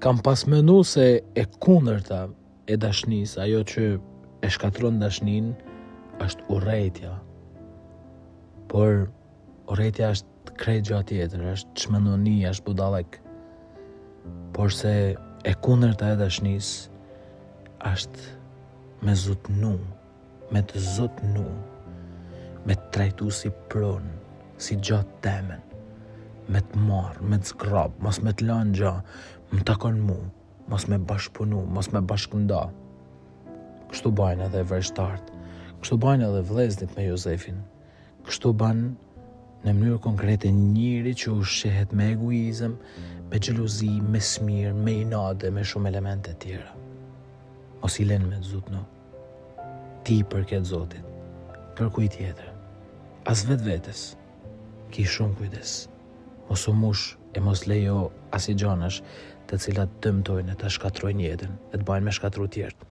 Kam pas menu se e kundërta e dashnis, ajo që e shkatron dashnin, është urrejtja. Por urrejtja është krejt gjë tjetër, është çmendoni, është budallek. Por se e kundërta e dashnis është me zotnu, me të zotnu, me të trajtu si pron, si gjatë temen, me të marrë, me të zgrab, mos me të lanë gja, më takon mu, mos me bashkëpunu, mos me bashkënda. Kështu bajnë edhe vërshtartë, kështu bajnë edhe vëllezërit me Jozefin, kështu banë në mënyrë konkrete njëri që ushqehet me egoizëm, me xhelozi, me smir, me inade, me shumë elemente tjera. Mos i lënë me të zotnu. Ti përket Zotit, për kujt tjetër, as vetvetes, ki shumë kujdes. Mos u mush e mos lejo as i gjanash të cilat dëmtojnë, të shkatrojnë jetën, e të bajnë me shkatru tjertë.